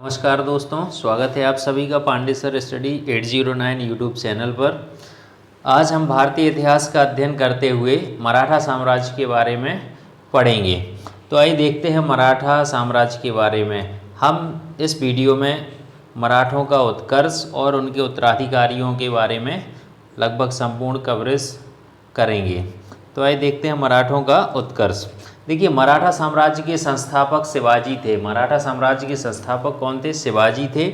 नमस्कार दोस्तों, स्वागत है आप सभी का Pandey sir study 809 YouTube channel पर। आज हम भारतीय इतिहास का अध्ययन करते हुए मराठा साम्राज्य के बारे में पढ़ेंगे। तो आइए देखते हैं मराठा साम्राज्य के बारे में। हम इस वीडियो में मराठों का उत्कर्ष और उनके उत्तराधिकारियों के बारे में लगभग संपूर्ण कवरेज करेंगे। तो आइए देखते हैं मराठों का उत्कर्ष। देखिए, मराठा साम्राज्य के संस्थापक शिवाजी थे। मराठा साम्राज्य के संस्थापक कौन थे? शिवाजी थे।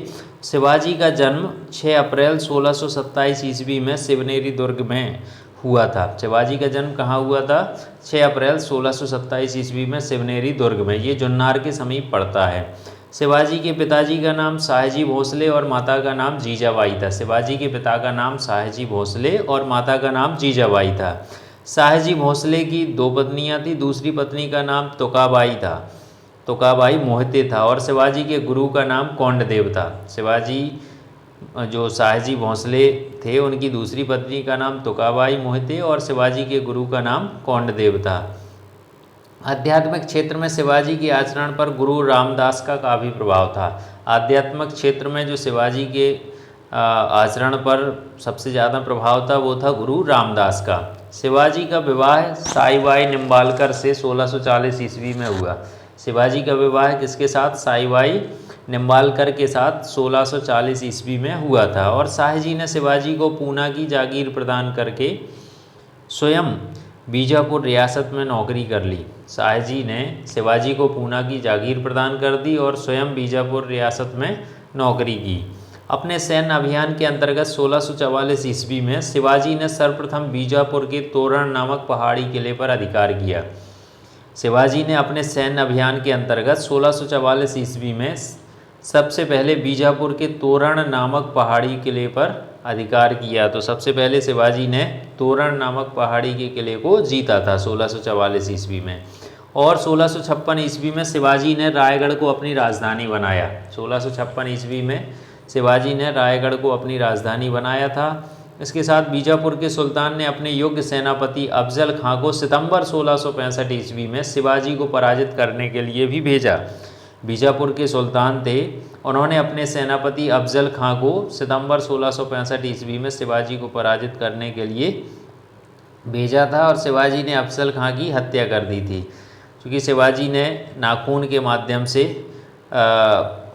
शिवाजी का जन्म 6 अप्रैल 1627 ईस्वी में शिवनेरी दुर्ग में हुआ था। शिवाजी का जन्म कहाँ हुआ था? 6 अप्रैल 1627 ईस्वी में शिवनेरी दुर्ग में। ये जुन्नार के समीप पड़ता है। शिवाजी के पिताजी का नाम शाहजी भोसले और माता का नाम जीजाबाई था। शिवाजी के पिता का नाम शाहजी भोसले और माता का नाम जीजाबाई था। शाहजी भोसले की 2 पत्नियां थी। दूसरी पत्नी का नाम तुकाबाई था, तुकाबाई मोहिते था। और शिवाजी के गुरु का नाम कौंडदेव था। शिवाजी जो शाहजी भोसले थे उनकी दूसरी पत्नी का नाम तुकाबाई मोहिते और शिवाजी के गुरु का नाम कौंडदेव था। आध्यात्मिक क्षेत्र में शिवाजी के आचरण पर गुरु रामदास का काफ़ी प्रभाव था। आध्यात्मिक क्षेत्र में जो शिवाजी के आचरण पर सबसे ज़्यादा प्रभाव था वो था गुरु रामदास का। शिवाजी का विवाह साईबाई निम्बालकर से 1640 ईस्वी में हुआ। शिवाजी का विवाह किसके साथ? साईबाई निम्बालकर के साथ 1640 ईस्वी में हुआ था। और शाहजी ने शिवाजी को पूना की जागीर प्रदान करके स्वयं बीजापुर रियासत में नौकरी कर ली। शाहजी ने शिवाजी को पूना की जागीर प्रदान कर दी और स्वयं बीजापुर रियासत में नौकरी की। अपने सैन्य अभियान के अंतर्गत 1644 ईस्वी में शिवाजी ने सर्वप्रथम बीजापुर के तोरण नामक पहाड़ी किले पर अधिकार किया। शिवाजी ने अपने सैन्य अभियान के अंतर्गत 1644 ईस्वी में सबसे पहले बीजापुर के तोरण नामक पहाड़ी किले पर अधिकार किया। तो सबसे पहले शिवाजी ने तोरण नामक पहाड़ी के किले को जीता था 1644 ईस्वी में। और 1656 ईस्वी में शिवाजी ने रायगढ़ को अपनी राजधानी बनाया। 1656 ईस्वी में शिवाजी ने रायगढ़ को अपनी राजधानी बनाया था। इसके साथ बीजापुर के सुल्तान ने अपने योग्य सेनापति अफजल खां को सितंबर 1665 ईस्वी में शिवाजी को पराजित करने के लिए भी भेजा। बीजापुर के सुल्तान थे, उन्होंने अपने सेनापति अफजल खां को सितंबर 1665 ईस्वी में शिवाजी को पराजित करने के लिए भेजा था। और शिवाजी ने अफजल खां की हत्या कर दी थी, क्योंकि शिवाजी ने नाखून के माध्यम से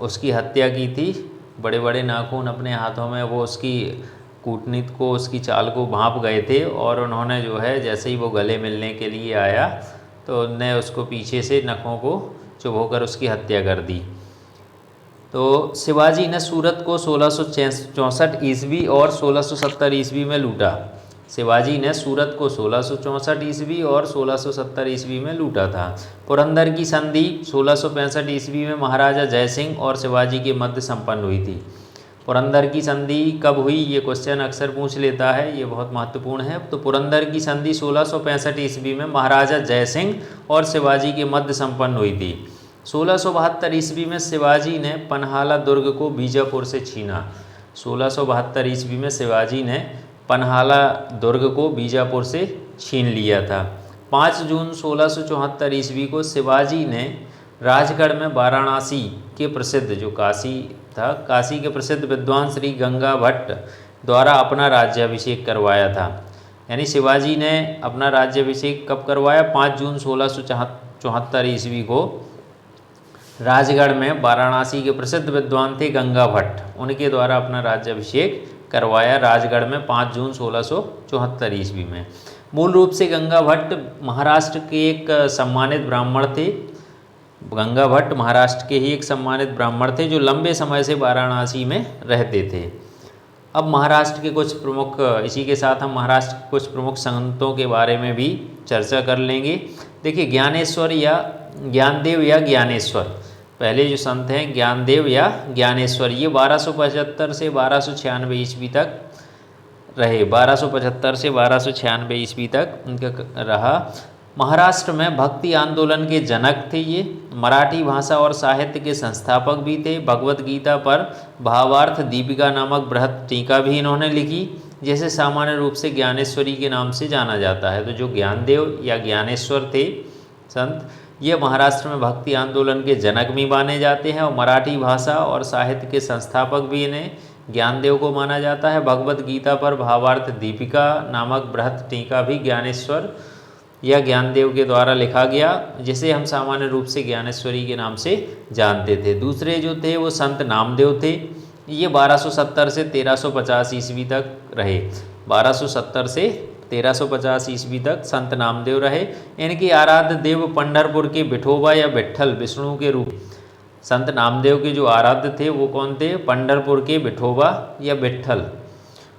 उसकी हत्या की थी। बड़े बड़े नाखून अपने हाथों में वो उसकी कूटनीति को, उसकी चाल को भांप गए थे। और उन्होंने जो है जैसे ही वो गले मिलने के लिए आया तो उनने उसको पीछे से नखों को चुभोकर उसकी हत्या कर दी। तो शिवाजी ने सूरत को 1664 ईस्वी और 1670 ईस्वी में लूटा। शिवाजी ने सूरत को 1664 ईस्वी और 1670 ईस्वी में लूटा था। पुरंदर की संधि 1665 ईस्वी में महाराजा जयसिंह और शिवाजी के मध्य संपन्न हुई थी। पुरंदर की संधि कब हुई? ये क्वेश्चन अक्सर पूछ लेता है, ये बहुत महत्वपूर्ण है। तो पुरंदर की संधि 1665 ईस्वी में महाराजा जयसिंह और शिवाजी के मध्य संपन्न हुई थी। 1672 ईस्वी में शिवाजी ने पन्हाला दुर्ग को बीजापुर से छीना। 1672 ईस्वी में शिवाजी ने पन्हाला दुर्ग को बीजापुर से छीन लिया था। 5 जून 1674 ईस्वी को शिवाजी ने राजगढ़ में वाराणसी के प्रसिद्ध, जो काशी था, काशी के प्रसिद्ध विद्वान श्री गंगा भट्ट द्वारा अपना राज्याभिषेक करवाया था। यानी शिवाजी ने अपना राज्याभिषेक कब करवाया? 5 जून 1674 ईस्वी को राजगढ़ में वाराणसी के प्रसिद्ध विद्वान थे गंगा भट्ट, उनके द्वारा अपना राज्याभिषेक करवाया राजगढ़ में 5 जून 1674 ईस्वी में। मूल रूप से गंगा भट्ट महाराष्ट्र के एक सम्मानित ब्राह्मण थे। गंगा भट्ट महाराष्ट्र के ही एक सम्मानित ब्राह्मण थे जो लंबे समय से वाराणसी में रहते थे। अब महाराष्ट्र के कुछ प्रमुख, इसी के साथ हम महाराष्ट्र के कुछ प्रमुख संतों के बारे में भी चर्चा कर लेंगे। देखिए, ज्ञानेश्वर या ज्ञानदेव या ज्ञानेश्वर, पहले जो संत हैं ज्ञानदेव या ज्ञानेश्वर, ये 1275 से 1296 ईस्वी तक रहे। 1275 से 1296 ईस्वी तक उनका रहा। महाराष्ट्र में भक्ति आंदोलन के जनक थे ये। मराठी भाषा और साहित्य के संस्थापक भी थे। भगवत गीता पर भावार्थ दीपिका नामक बृहत टीका भी इन्होंने लिखी, जैसे सामान्य रूप से ज्ञानेश्वरी के नाम से जाना जाता है। तो जो ज्ञानदेव या ज्ञानेश्वर थे संत, ये महाराष्ट्र में भक्ति आंदोलन के जनक भी माने जाते हैं और मराठी भाषा और साहित्य के संस्थापक भी इन्हें ज्ञानदेव को माना जाता है। भगवत गीता पर भावार्थ दीपिका नामक बृहत टीका भी ज्ञानेश्वर या ज्ञानदेव के द्वारा लिखा गया, जिसे हम सामान्य रूप से ज्ञानेश्वरी के नाम से जानते थे। दूसरे जो थे वो संत नामदेव थे। ये 1270 से 1350 ईस्वी तक रहे। 1270 से 1350 ईस्वी तक संत नामदेव रहे। इनके आराध्य देव पंढरपुर के विठोबा या विट्ठल विष्णु के रूप। संत नामदेव के जो आराध्य थे वो कौन थे? पंढरपुर के विठोबा या विट्ठल।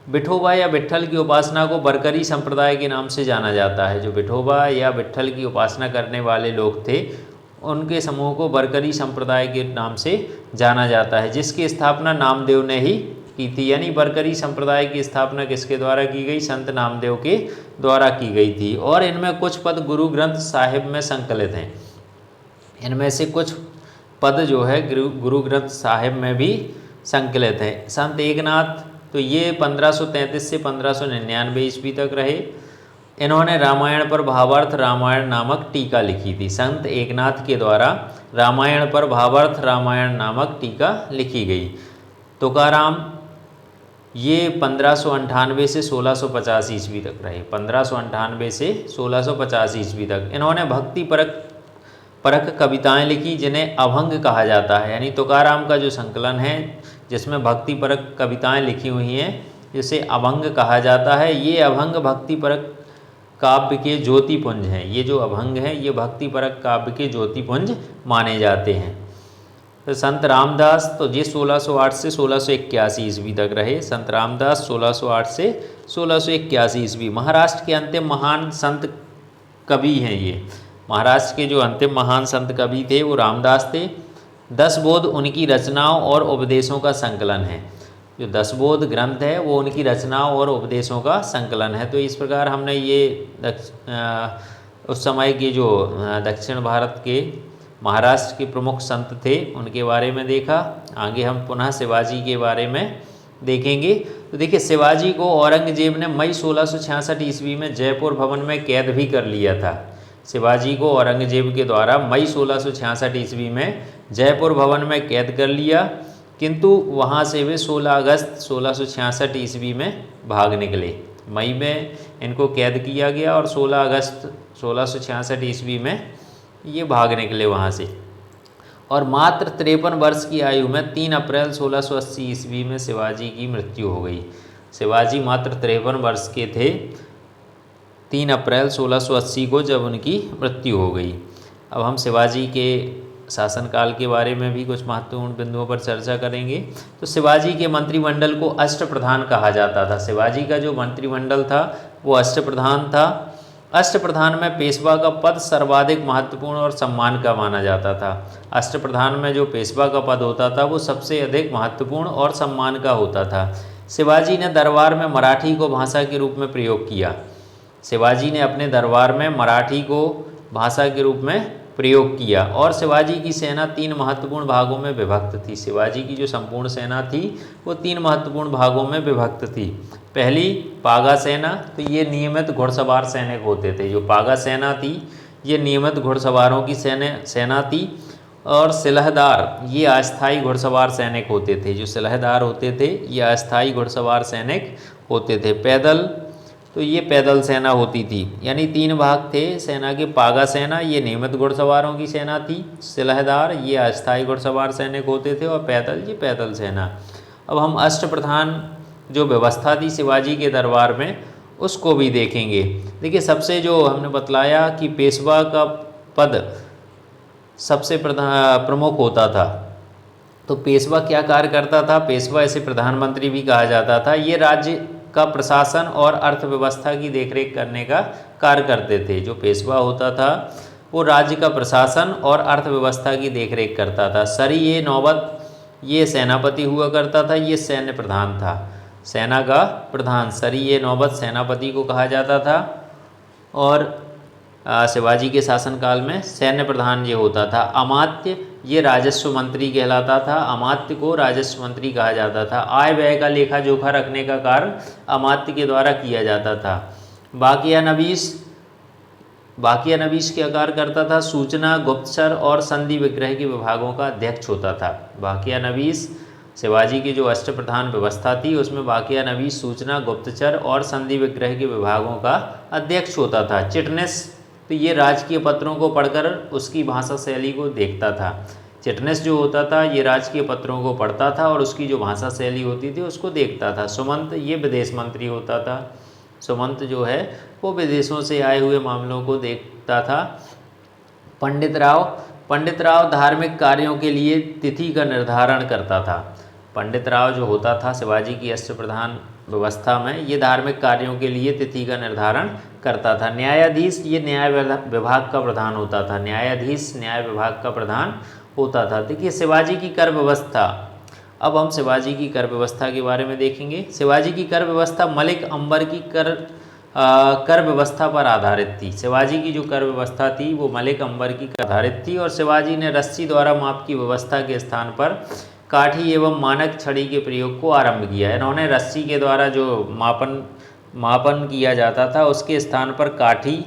विठोबा या विट्ठल की उपासना को बरकरी संप्रदाय के नाम से जाना जाता है। जो विठोबा या विट्ठल की उपासना करने वाले लोग थे उनके समूह को बरकरी संप्रदाय के नाम से जाना जाता है, जिसकी स्थापना नामदेव ने ही की थी। यानी बरकरी संप्रदाय की स्थापना किसके द्वारा की गई? संत नामदेव के द्वारा की गई थी। और इनमें कुछ पद गुरु ग्रंथ साहिब में संकलित हैं। इनमें से कुछ पद जो है गुरु ग्रंथ साहिब में भी संकलित हैं। संत एकनाथ तो ये 1533 से 1599 ईस्वी तक रहे। इन्होंने रामायण पर भावार्थ रामायण नामक टीका लिखी थी। संत एकनाथ के द्वारा रामायण पर भावार्थ रामायण नामक टीका लिखी गई। तुकाराम ये 1598 से 1650 ईस्वी तक रहे। 1598 से 1650 ईस्वी तक इन्होंने भक्ति परक कविताएं लिखी, जिन्हें अभंग कहा जाता है। यानी तुकाराम का जो संकलन है जिसमें भक्ति परक कविताएं लिखी हुई हैं, जिसे अभंग कहा जाता है। ये अभंग भक्ति परक काव्य के ज्योतिपुंज हैं। ये जो अभंग हैं ये भक्ति परक काव्य के ज्योतिपुंज माने जाते हैं। तो संत रामदास तो ये 1608 से 1681 ईस्वी तक रहे। संत रामदास 1608 से 1681 ईस्वी महाराष्ट्र के अंतिम महान संत कवि हैं। ये महाराष्ट्र के जो अंतिम महान संत कवि थे वो रामदास थे। 10 बोध उनकी रचनाओं और उपदेशों का संकलन है। जो 10 बोध ग्रंथ है वो उनकी रचनाओं और उपदेशों का संकलन है। तो इस प्रकार हमने ये उस समय के जो दक्षिण भारत के महाराष्ट्र के प्रमुख संत थे उनके बारे में देखा। आगे हम पुनः शिवाजी के बारे में देखेंगे। तो देखिए, शिवाजी को औरंगजेब ने मई 1666 ईस्वी में जयपुर भवन में कैद भी कर लिया था। शिवाजी को औरंगजेब के द्वारा मई 1666 ईस्वी में जयपुर भवन में कैद कर लिया, किंतु वहाँ से वे 16 अगस्त 1666 ईस्वी में भाग निकले। मई में इनको कैद किया गया और 16 अगस्त 1666 ईस्वी में ये भाग निकले वहाँ से। और मात्र 53 वर्ष की आयु में 3 अप्रैल 1680 ईस्वी में शिवाजी की मृत्यु हो गई। शिवाजी मात्र 53 वर्ष के थे 3 अप्रैल 1680 को जब उनकी मृत्यु हो गई। अब हम शिवाजी के शासनकाल के बारे में भी कुछ महत्वपूर्ण बिंदुओं पर चर्चा करेंगे। तो शिवाजी के मंत्रिमंडल को अष्टप्रधान कहा जाता था। शिवाजी का जो मंत्रिमंडल था वो अष्टप्रधान था। अष्टप्रधान में पेशवा का पद सर्वाधिक महत्वपूर्ण और सम्मान का माना जाता था। अष्टप्रधान में जो पेशवा का पद होता था वो सबसे अधिक महत्वपूर्ण और सम्मान का होता था। शिवाजी ने दरबार में मराठी को भाषा के रूप में प्रयोग किया। शिवाजी ने अपने दरबार में मराठी को भाषा के रूप में प्रयोग किया। और शिवाजी की सेना 3 महत्वपूर्ण भागों में विभक्त थी। शिवाजी की जो संपूर्ण सेना थी वो 3 महत्वपूर्ण भागों में विभक्त थी। पहली पागा सेना, तो ये नियमित घुड़सवार सैनिक होते थे। जो पागा सेना थी ये नियमित घुड़सवारों की सेना थी। और सिलहदार, ये अस्थायी घुड़सवार सैनिक होते थे। जो सिलहदार होते थे ये अस्थायी घुड़सवार सैनिक होते थे। पैदल, तो ये पैदल सेना होती थी। यानी 3 भाग थे सेना के। पागा सेना ये नियमित घुड़सवारों की सेना थी। सिलहदार ये अस्थायी घुड़सवार सैनिक होते थे। और पैदल, ये पैदल सेना। अब हम अष्टप्रधान जो व्यवस्था थी शिवाजी के दरबार में उसको भी देखेंगे। देखिए, सबसे जो हमने बतलाया कि पेशवा का पद सबसे प्रमुख होता था। तो पेशवा क्या कार्य करता था? पेशवा इसे प्रधानमंत्री भी कहा जाता था। ये राज्य का प्रशासन और अर्थव्यवस्था की देखरेख करने का कार्य करते थे। जो पेशवा होता था वो राज्य का प्रशासन और अर्थव्यवस्था की देखरेख करता था। सरी नौबत ये सेनापति हुआ करता था। ये सैन्य प्रधान था, सेना का प्रधान। सरी नौबत सेनापति को कहा जाता था। और शिवाजी के शासनकाल में सैन्य प्रधान ये होता था। अमात्य ये राजस्व मंत्री कहलाता था। अमात्य को राजस्व मंत्री कहा जाता था। आय व्यय का लेखा जोखा रखने का कार्य अमात्य के द्वारा किया जाता था। बाकिया नवीस भाकियानवीश क्या कार्य करता था? सूचना, गुप्तचर और संधि विग्रह के विभागों का अध्यक्ष होता था। भाकियानवीश शिवाजी की जो अष्टप्रधान व्यवस्था थी उसमें भाकियानवीश सूचना, गुप्तचर और संधि विग्रह के विभागों का अध्यक्ष होता था। चिटनेस तो ये राजकीय पत्रों को पढ़कर उसकी भाषा शैली को देखता था। चिटनेस जो होता था ये राजकीय पत्रों को पढ़ता था और उसकी जो भाषा शैली होती थी उसको देखता था। सुमंत ये विदेश मंत्री होता था। सुमंत जो है वो विदेशों से आए हुए मामलों को देखता था। पंडित राव धार्मिक कार्यों के लिए तिथि का निर्धारण करता था। पंडित राव जो होता था शिवाजी की अष्टप्रधान व्यवस्था में ये धार्मिक कार्यों के लिए तिथि का निर्धारण करता था। न्यायाधीश ये न्याय विभाग का प्रधान होता था। न्यायाधीश न्याय विभाग का प्रधान होता था। देखिए शिवाजी की कर व्यवस्था, अब हम शिवाजी की कर व्यवस्था के बारे में देखेंगे। शिवाजी की कर व्यवस्था मलिक अंबर की कर व्यवस्था पर आधारित थी। शिवाजी की जो कर व्यवस्था थी वो मलिक अंबर की आधारित थी और शिवाजी ने रस्सी द्वारा माप की व्यवस्था के स्थान पर काठी एवं मानक छड़ी के प्रयोग को आरंभ किया। इन्होंने रस्सी के द्वारा जो मापन किया जाता था उसके स्थान पर काठी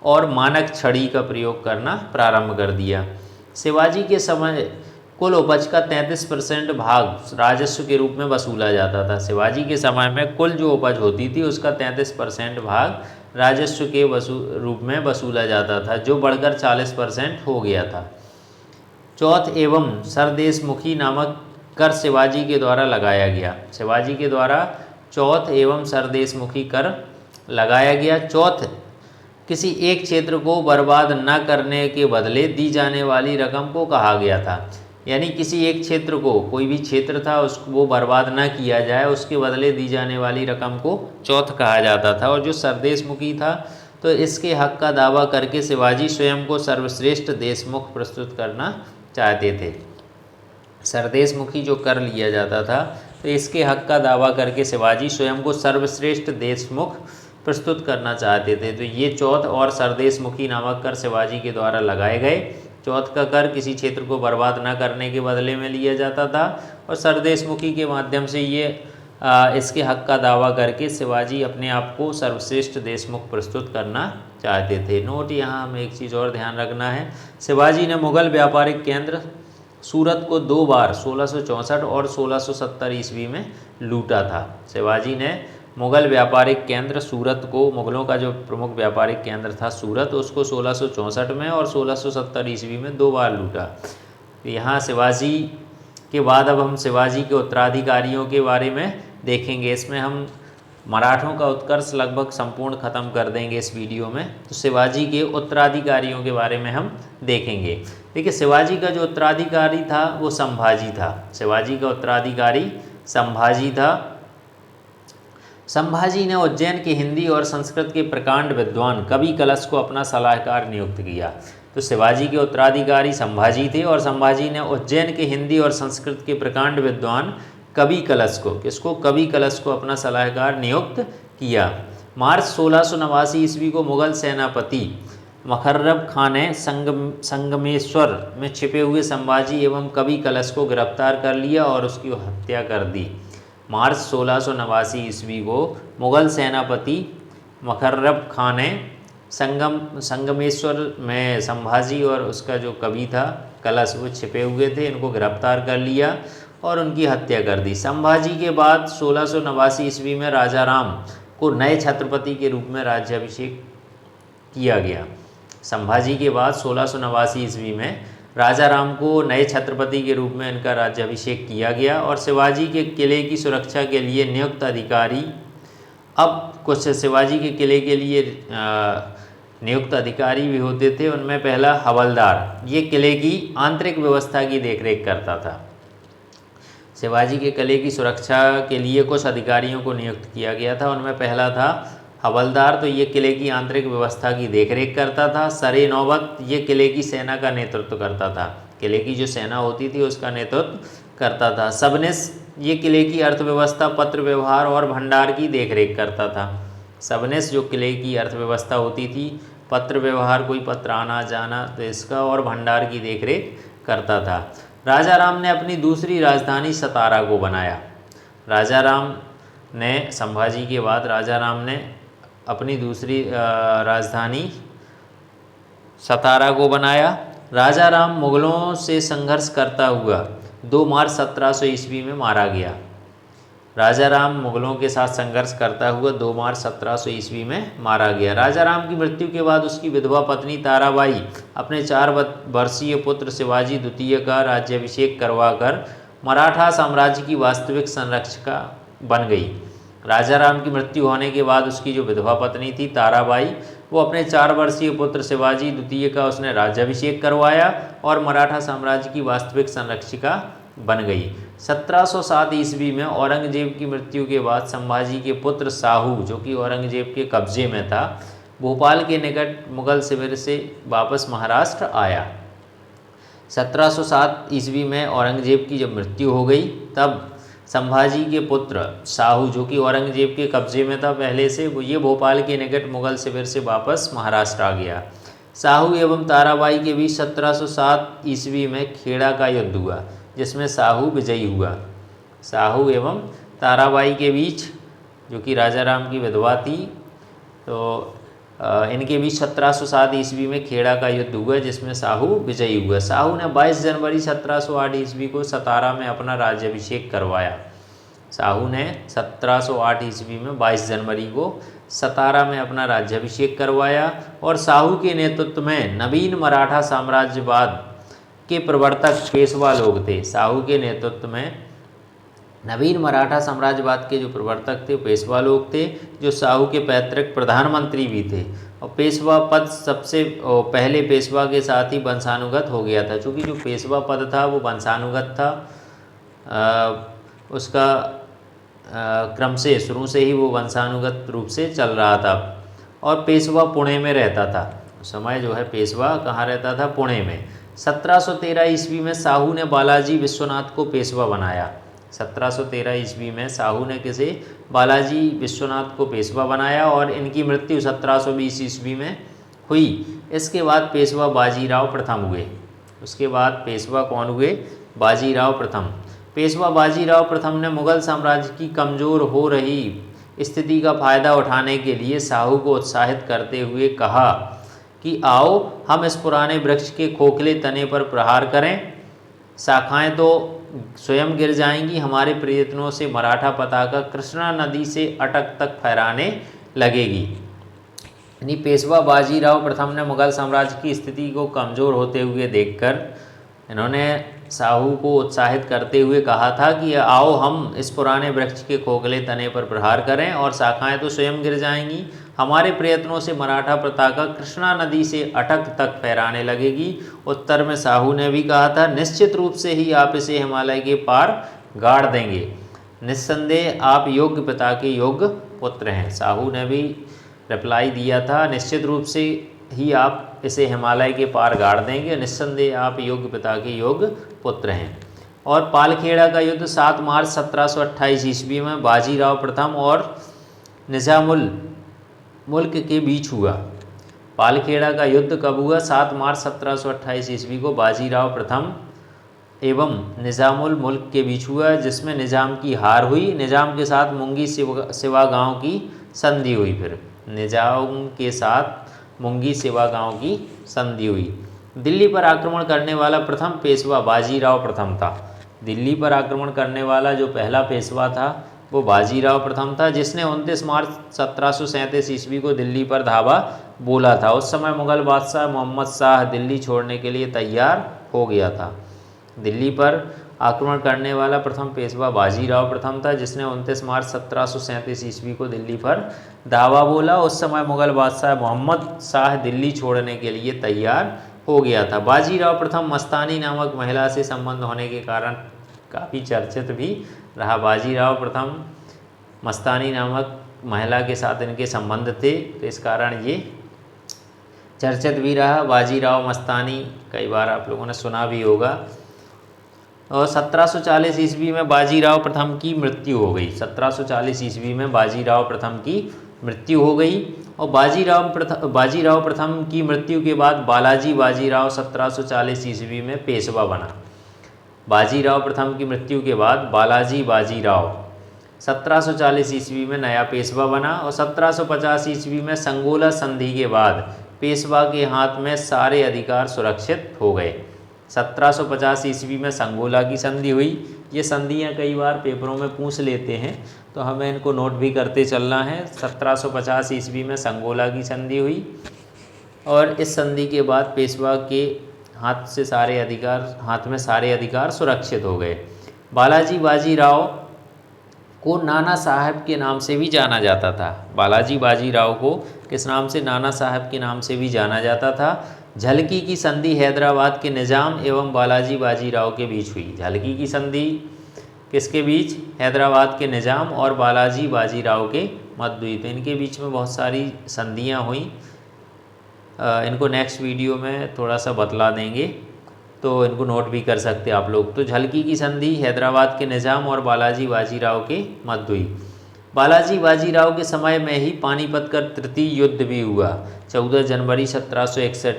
और मानक छड़ी का प्रयोग करना प्रारंभ कर दिया। शिवाजी के समय कुल उपज का 33% भाग राजस्व के रूप में वसूला जाता था। शिवाजी के समय में कुल जो उपज होती थी उसका 33% भाग राजस्व के रूप में वसूला जाता था, जो बढ़कर 40% हो गया था। चौथ एवं सरदेशमुखी नामक कर शिवाजी के द्वारा लगाया गया। शिवाजी के द्वारा चौथ एवं सरदेशमुखी कर लगाया गया। चौथ किसी एक क्षेत्र को बर्बाद न करने के बदले दी जाने वाली रकम को कहा गया था। यानी किसी एक क्षेत्र को, कोई भी क्षेत्र था उसको वो बर्बाद न किया जाए, उसके बदले दी जाने वाली रकम को चौथ कहा जाता था। और जो सरदेशमुखी था तो इसके हक का दावा करके शिवाजी स्वयं को सर्वश्रेष्ठ देशमुख प्रस्तुत करना चाहते थे। सरदेशमुखी जो कर लिया जाता था तो इसके हक का दावा करके शिवाजी स्वयं को सर्वश्रेष्ठ देशमुख प्रस्तुत करना चाहते थे। तो ये चौथ और सरदेशमुखी नामक कर शिवाजी के द्वारा लगाए गए। चौथ का कर किसी क्षेत्र को बर्बाद न करने के बदले में लिया जाता था और सरदेशमुखी के माध्यम से ये इसके हक का दावा करके शिवाजी अपने आप को सर्वश्रेष्ठ देशमुख प्रस्तुत करना चाहते थे। नोट यहाँ हमें एक चीज़ और ध्यान रखना है, शिवाजी ने मुगल व्यापारिक केंद्र सूरत को 2 बार 1664 और 1670 ईस्वी में लूटा था। शिवाजी ने मुगल व्यापारिक केंद्र सूरत को, मुगलों का जो प्रमुख व्यापारिक केंद्र था सूरत, उसको 1664 में और 1670 ईस्वी में 2 बार लूटा। यहाँ शिवाजी के बाद अब हम शिवाजी के उत्तराधिकारियों के बारे में देखेंगे। इसमें हम मराठों का उत्कर्ष लगभग संपूर्ण खत्म कर देंगे इस वीडियो में। तो शिवाजी के उत्तराधिकारियों के बारे में हम देखेंगे। देखिए शिवाजी का जो उत्तराधिकारी था वो संभाजी था। शिवाजी का उत्तराधिकारी संभाजी था। संभाजी ने उज्जैन के हिंदी और संस्कृत के प्रकांड विद्वान कवि कलश को अपना सलाहकार नियुक्त किया। तो शिवाजी के उत्तराधिकारी संभाजी थे और संभाजी ने उज्जैन के हिंदी और संस्कृत के प्रकांड विद्वान कवि कलश को, किसको? कवि कलश को अपना सलाहकार नियुक्त किया। मार्च 1689 ईस्वी को मुगल सेनापति मखर्रब खान ने संगमेश्वर में छिपे हुए संभाजी एवं कवि कलश को गिरफ्तार कर लिया और उसकी हत्या कर दी। मार्च 1689 ईस्वी को मुगल सेनापति मखर्रब खान ने संगमेश्वर में संभाजी और उसका जो कवि था कलश, वो छिपे हुए थे, इनको गिरफ्तार कर लिया और उनकी हत्या कर दी। संभाजी के बाद 1689 ईस्वी में राजा राम को नए छत्रपति के रूप में राज्याभिषेक किया गया। संभाजी के बाद 1689 ईस्वी में राजा राम को नए छत्रपति के रूप में इनका राज्याभिषेक किया गया और शिवाजी के किले की सुरक्षा के लिए नियुक्त अधिकारी, अब कुछ शिवाजी के किले के लिए नियुक्त अधिकारी भी होते थे। उनमें पहला हवलदार, ये किले की आंतरिक व्यवस्था की देखरेख करता था। शिवाजी के किले की सुरक्षा के लिए कुछ अधिकारियों को नियुक्त किया गया था। उनमें पहला था हवलदार, तो ये किले की आंतरिक व्यवस्था की देखरेख करता था। सरे नौबत, ये किले की सेना का नेतृत्व करता था, किले की जो सेना होती थी उसका नेतृत्व करता था। सबनिस, ये किले की अर्थव्यवस्था, पत्र व्यवहार और भंडार की देखरेख करता था। सबनिस जो किले की अर्थव्यवस्था होती थी, पत्र व्यवहार, कोई पत्र आना जाना, तो इसका और भंडार की देखरेख करता था। राजा राम ने अपनी दूसरी राजधानी सतारा को बनाया। राजा राम ने, संभाजी के बाद राजा राम ने अपनी दूसरी राजधानी सतारा को बनाया। राजा राम मुगलों से संघर्ष करता हुआ 2 मार्च 1700 ईस्वी में मारा गया। राजा राम मुगलों के साथ संघर्ष करता हुआ 2 मार्च 1700 ईस्वी में मारा गया। राजा राम की मृत्यु के बाद उसकी विधवा पत्नी ताराबाई अपने 4 वर्षीय पुत्र शिवाजी द्वितीय का राज्याभिषेक करवाकर मराठा साम्राज्य की वास्तविक संरक्षिका बन गई। राजा राम की मृत्यु होने के बाद उसकी जो विधवा पत्नी थी ताराबाई, वो अपने 4 वर्षीय पुत्र शिवाजी द्वितीय का उसने राज्याभिषेक करवाया और मराठा साम्राज्य की वास्तविक संरक्षिका बन गई। 1707 ईस्वी में औरंगजेब की मृत्यु के बाद संभाजी के पुत्र साहू, जो कि औरंगजेब के कब्जे में था, भोपाल के निकट मुगल शिविर से वापस महाराष्ट्र आया। 1707 ईस्वी में औरंगजेब की जब मृत्यु हो गई तब संभाजी के पुत्र साहू, जो कि औरंगजेब के कब्जे में था पहले से, वो ये भोपाल के निकट मुगल शिविर से वापस महाराष्ट्र आ गया। साहू एवं ताराबाई के बीच 1707 ईस्वी में खेड़ा का युद्ध हुआ, जिसमें साहू विजयी हुआ। साहू एवं ताराबाई के बीच, जो कि राजा राम की विधवा थी, तो इनके बीच 1707 ईस्वी में खेड़ा का युद्ध हुआ, जिसमें साहू विजयी हुआ। साहू ने 22 जनवरी 1708 ईस्वी को सतारा में अपना राज्याभिषेक करवाया। साहू ने 1708 ईस्वी में 22 जनवरी को सतारा में अपना राज्याभिषेक करवाया और साहू के नेतृत्व में नवीन मराठा साम्राज्यवाद के प्रवर्तक पेशवा लोग थे। साहू के नेतृत्व में नवीन मराठा साम्राज्यवाद के जो प्रवर्तक थे पेशवा लोग थे, जो साहू के पैतृक प्रधानमंत्री भी थे। और पेशवा पद सबसे पहले पेशवा के साथ ही वंशानुगत हो गया था, क्योंकि जो पेशवा पद था वो वंशानुगत था। उसका क्रम से शुरू से ही वो वंशानुगत रूप से चल रहा था। और पेशवा पुणे में रहता था। उस समय जो है पेशवा कहाँ रहता था? पुणे में। 1713 ईस्वी में साहू ने बालाजी विश्वनाथ को पेशवा बनाया। 1713 ईस्वी में साहू ने किसे? बालाजी विश्वनाथ को पेशवा बनाया और इनकी मृत्यु 1720 ईस्वी में हुई। इसके बाद पेशवा बाजीराव प्रथम हुए। उसके बाद पेशवा कौन हुए? बाजीराव प्रथम। पेशवा बाजीराव प्रथम ने मुगल साम्राज्य की कमज़ोर हो रही स्थिति का फायदा उठाने के लिए साहू को उत्साहित करते हुए कहा कि आओ हम इस पुराने वृक्ष के खोखले तने पर प्रहार करें, शाखाएं तो स्वयं गिर जाएंगी, हमारे प्रयत्नों से मराठा पताका कृष्णा नदी से अटक तक फहराने लगेगी। यानी पेशवा बाजीराव प्रथम ने मुगल साम्राज्य की स्थिति को कमज़ोर होते हुए देखकर इन्होंने साहू को उत्साहित करते हुए कहा था कि आओ हम इस पुराने वृक्ष के खोखले तने पर प्रहार करें और शाखाएं तो स्वयं गिर जाएंगी, हमारे प्रयत्नों से मराठा पताका कृष्णा नदी से अटक तक फहराने लगेगी। उत्तर में साहू ने भी कहा था, निश्चित रूप से ही आप इसे हिमालय के पार गाड़ देंगे, निस्संदेह आप योग्य पिता के योग्य पुत्र हैं। साहू ने भी रिप्लाई दिया था, निश्चित रूप से ही आप इसे हिमालय के पार गाड़ देंगे, निस्संदेह आप योग्य पिता के योग्य पुत्र हैं। और पालखेड़ा का युद्ध 7 मार्च 1728 ईस्वी में बाजीराव प्रथम और निजामुल मुल्क के बीच हुआ। पालखेड़ा का युद्ध कब हुआ? 7 मार्च 1728 ईस्वी को बाजीराव प्रथम एवं निजामुल मुल्क के बीच हुआ, जिसमें निजाम की हार हुई। निजाम के साथ मुंगी सिवा गांव की संधि हुई। फिर निजाम के साथ मुंगी सिवा गांव की संधि हुई। दिल्ली पर आक्रमण करने वाला प्रथम पेशवा बाजीराव प्रथम था। दिल्ली पर आक्रमण करने वाला जो पहला पेशवा था वो बाजीराव प्रथम था, जिसने 29 मार्च 1737 ईस्वी को दिल्ली पर धावा बोला था। उस समय मुगल बादशाह मोहम्मद शाह दिल्ली छोड़ने के लिए तैयार हो गया था। दिल्ली पर आक्रमण करने वाला प्रथम पेशवा बाजीराव प्रथम था, जिसने 29 मार्च 1737 ईस्वी को दिल्ली पर धावा बोला। उस समय मुगल बादशाह मोहम्मद शाह दिल्ली छोड़ने के लिए तैयार हो गया था। बाजीराव प्रथम मस्तानी नामक महिला से संबंध होने के कारण काफ़ी चर्चित भी रहा। बाजीराव प्रथम मस्तानी नामक महिला के साथ इनके संबंध थे, तो इस कारण ये चर्चित भी रहा। बाजीराव मस्तानी कई बार आप लोगों ने सुना भी होगा। और 1740 ईस्वी में बाजीराव प्रथम की मृत्यु हो गई। 1740 ईस्वी में बाजीराव प्रथम की मृत्यु हो गई। और बाजीराव प्रथम की मृत्यु के बाद बालाजी बाजीराव 1740 ईस्वी में पेशवा बना। बाजीराव प्रथम की मृत्यु के बाद बालाजी बाजीराव 1740 ईस्वी में नया पेशवा बना। और 1750 ईस्वी में संगोला संधि के बाद पेशवा के हाथ में सारे अधिकार सुरक्षित हो गए। 1750 ईस्वी में संगोला की संधि हुई। ये संधियाँ कई बार पेपरों में पूछ लेते हैं, तो हमें इनको नोट भी करते चलना है। 1750 ईस्वी में संगोला की संधि हुई और इस संधि के बाद पेशवा के हाथ में सारे अधिकार सुरक्षित हो गए। बालाजी बाजीराव को नाना साहब के नाम से भी जाना जाता था। बालाजी बाजीराव को किस नाम से? नाना साहब के नाम से भी जाना जाता था। झलकी की संधि हैदराबाद के निज़ाम एवं बालाजी बाजीराव के बीच हुई। झलकी की संधि किसके बीच? हैदराबाद के निज़ाम और बालाजी बाजीराव के मध्य हुई। तो इनके बीच में बहुत सारी संधियाँ हुई। इनको नेक्स्ट वीडियो में थोड़ा सा बतला देंगे, तो इनको नोट भी कर सकते हैं आप लोग। तो झलकी की संधि हैदराबाद के निज़ाम और बालाजी बाजीराव के मध्य हुई। बालाजी बाजीराव के समय में ही पानीपत का तृतीय युद्ध भी हुआ, 14 जनवरी 1761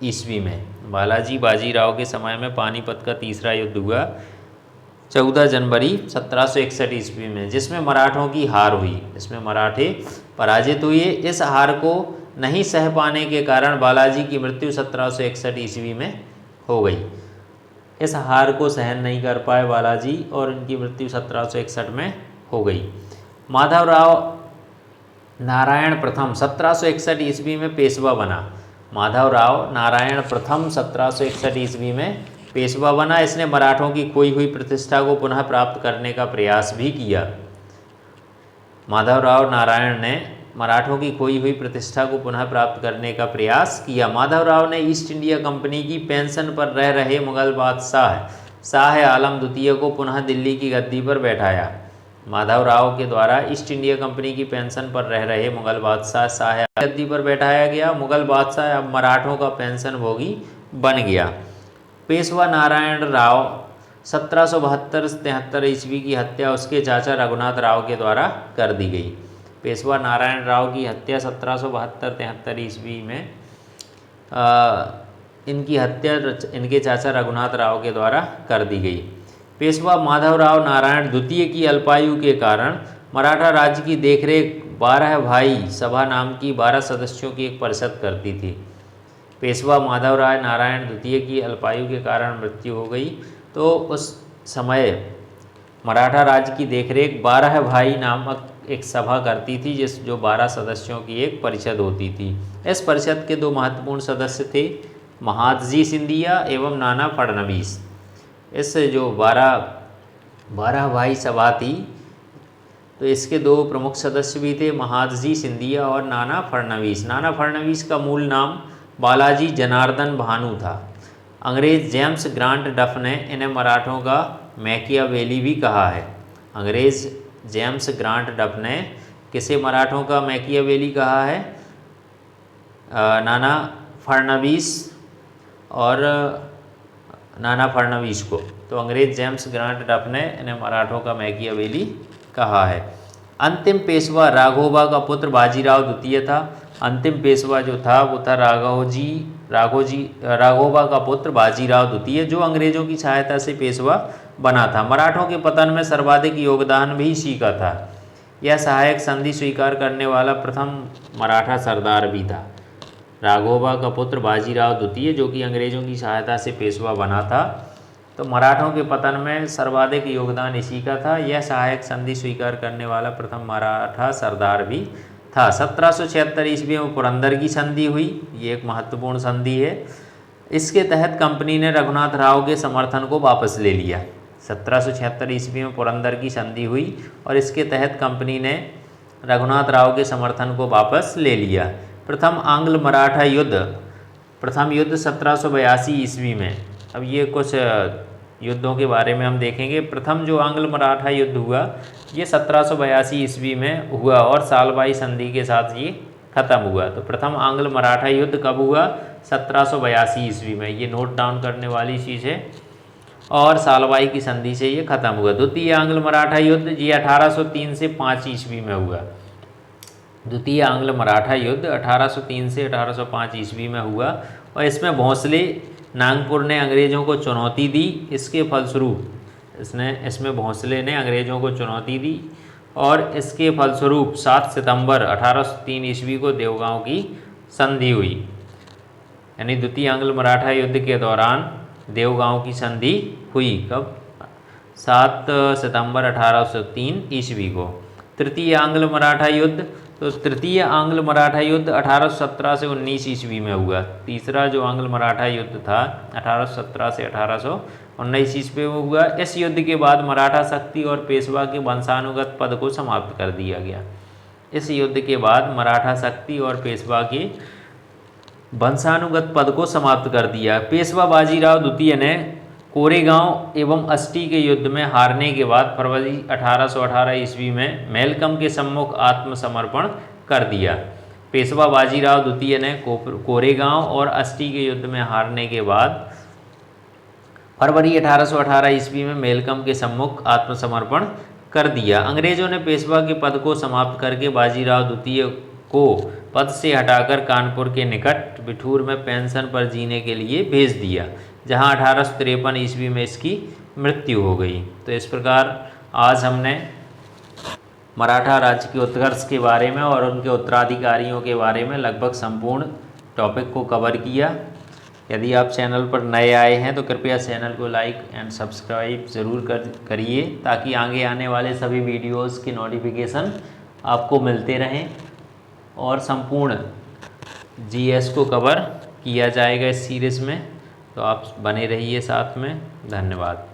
ईस्वी में। बालाजी बाजीराव के समय में पानीपत का तीसरा युद्ध हुआ 14 जनवरी 1761 ईस्वी में, जिसमें मराठों की हार हुई। इसमें मराठे पराजित हुए। इस हार को नहीं सह पाने के कारण बालाजी की मृत्यु 1761 ईस्वी में हो गई। इस हार को सहन नहीं कर पाए बालाजी और इनकी मृत्यु 1761 में हो गई। माधवराव नारायण प्रथम 1761 ईस्वी में पेशवा बना। माधवराव नारायण प्रथम 1761 ईस्वी में पेशवा बना। इसने मराठों की खोई हुई प्रतिष्ठा को पुनः प्राप्त करने का प्रयास भी किया। माधवराव नारायण ने मराठों की खोई हुई प्रतिष्ठा को पुनः प्राप्त करने का प्रयास किया। माधवराव ने ईस्ट इंडिया कंपनी की पेंशन पर रह रहे मुगल बादशाह शाह आलम द्वितीय को पुनः दिल्ली की गद्दी पर बैठाया। माधवराव के द्वारा ईस्ट इंडिया कंपनी की पेंशन पर रह रहे मुगल बादशाह शाह गद्दी पर बैठाया गया। मुगल बादशाह अब मराठों का पेंशन भोगी बन गया। पेशवा नारायण राव 1772-73 ईस्वी की हत्या उसके चाचा रघुनाथ राव के द्वारा कर दी गई। पेशवा नारायण राव की हत्या 1772-73 ईस्वी में इनकी हत्या इनके चाचा रघुनाथ राव के द्वारा कर दी गई। पेशवा माधवराव नारायण द्वितीय की अल्पायु के कारण मराठा राज्य की देखरेख 12 भाई सभा नाम की 12 सदस्यों की एक परिषद करती थी। पेशवा माधवराव नारायण द्वितीय की अल्पायु के कारण मृत्यु हो गई, तो उस समय मराठा राज्य की देखरेख 12 भाई नामक एक सभा करती थी, जो 12 सदस्यों की एक परिषद होती थी। इस परिषद के दो महत्वपूर्ण सदस्य थे, महादजी सिंधिया एवं नाना फडणवीस। इस जो 12 भाई सभा थी, तो इसके दो प्रमुख सदस्य भी थे, महादजी सिंधिया और नाना फडणवीस। नाना फडणवीस का मूल नाम बालाजी जनार्दन भानु था। अंग्रेज जेम्स ग्रांट डफ ने इन्हें मराठों का मैकियावेली भी कहा है। अंग्रेज जेम्स ग्रांट डफ ने किसे मराठों का मैकियावेली कहा है? नाना फडणवीस को। तो अंग्रेज जेम्स ग्रांट डफ ने इन्हें मराठों का मैकियावेली कहा है। अंतिम पेशवा राघोबा का पुत्र बाजीराव द्वितीय था। अंतिम पेशवा जो था वो था राघोबा का पुत्र बाजीराव द्वितीय, जो अंग्रेजों की सहायता से पेशवा बना था। मराठों के पतन में सर्वाधिक योगदान भी इसी का था। यह सहायक संधि स्वीकार करने वाला प्रथम मराठा सरदार भी था। राघोबा का पुत्र बाजीराव द्वितीय, जो कि अंग्रेजों की सहायता से पेशवा बना था, तो मराठों के पतन में सर्वाधिक योगदान इसी का था। यह सहायक संधि स्वीकार करने वाला प्रथम मराठा सरदार भी था। 1776 ईस्वी में पुरंदर की संधि हुई। ये एक महत्वपूर्ण संधि है। इसके तहत कंपनी ने रघुनाथ राव के समर्थन को वापस ले लिया। 1776 ईस्वी में पुरंदर की संधि हुई और इसके तहत कंपनी ने रघुनाथ राव के समर्थन को वापस ले लिया। प्रथम आंग्ल मराठा युद्ध, प्रथम युद्ध 1782 ईस्वी में। अब ये कुछ युद्धों के बारे में हम देखेंगे। प्रथम जो आंग्ल मराठा युद्ध हुआ ये 1782 ईस्वी में हुआ और सालबाई संधि के साथ ये खत्म हुआ। तो प्रथम आंग्ल मराठा युद्ध कब हुआ? 1782 ईस्वी में। ये नोट डाउन करने वाली चीज़ है। और सालबाई की संधि से ये खत्म हुआ। द्वितीय आंग्ल मराठा युद्ध ये 1803 से 5 ईस्वी में हुआ। द्वितीय आंग्ल मराठा युद्ध 1803 से 1805 ईस्वी में हुआ और इसमें भोंसले नागपुर ने अंग्रेज़ों को चुनौती दी। इसके फलस्वरूप इसमें भोंसले ने अंग्रेज़ों को चुनौती दी और इसके फलस्वरूप 7 सितंबर 1803 ईस्वी को देवगांव की संधि हुई। यानी द्वितीय आंग्ल मराठा युद्ध के दौरान देवगांव की संधि हुई। कब? 7 सितंबर 1803 ईस्वी को। तृतीय आंग्ल मराठा युद्ध, तो तृतीय आंग्ल मराठा युद्ध 1817 से 19 ईस्वी में हुआ। तीसरा जो आंग्ल मराठा युद्ध था 1817 से 1819 ईस्वी में हुआ। इस युद्ध के बाद मराठा शक्ति और पेशवा के वंशानुगत पद को समाप्त कर दिया गया। इस युद्ध के बाद मराठा शक्ति और पेशवा के वंशानुगत पद को समाप्त कर दिया। पेशवा बाजीराव द्वितीय ने कोरेगांव एवं अस्टी के युद्ध में हारने के बाद फरवरी 1818 ईस्वी में मेलकम के सम्मुख आत्मसमर्पण कर दिया। पेशवा बाजीराव द्वितीय ने कोरेगांव और अस्टी के युद्ध में हारने के बाद फरवरी 1818 ईस्वी में मेलकम के सम्मुख आत्मसमर्पण कर दिया। अंग्रेजों ने पेशवा के पद को समाप्त करके बाजीराव द्वितीय को पद से हटाकर कानपुर के निकट बिठूर में पेंशन पर जीने के लिए भेज दिया, जहां 1853 ईस्वी में इसकी मृत्यु हो गई। तो इस प्रकार आज हमने मराठा राज्य के उत्कर्ष के बारे में और उनके उत्तराधिकारियों के बारे में लगभग संपूर्ण टॉपिक को कवर किया। यदि आप चैनल पर नए आए हैं तो कृपया चैनल को लाइक एंड सब्सक्राइब ज़रूर करिए, ताकि आगे आने वाले सभी वीडियोज़ के नोटिफिकेशन आपको मिलते रहें और संपूर्ण जीएस को कवर किया जाएगा इस सीरीज़ में। तो आप बने रहिए साथ में। धन्यवाद।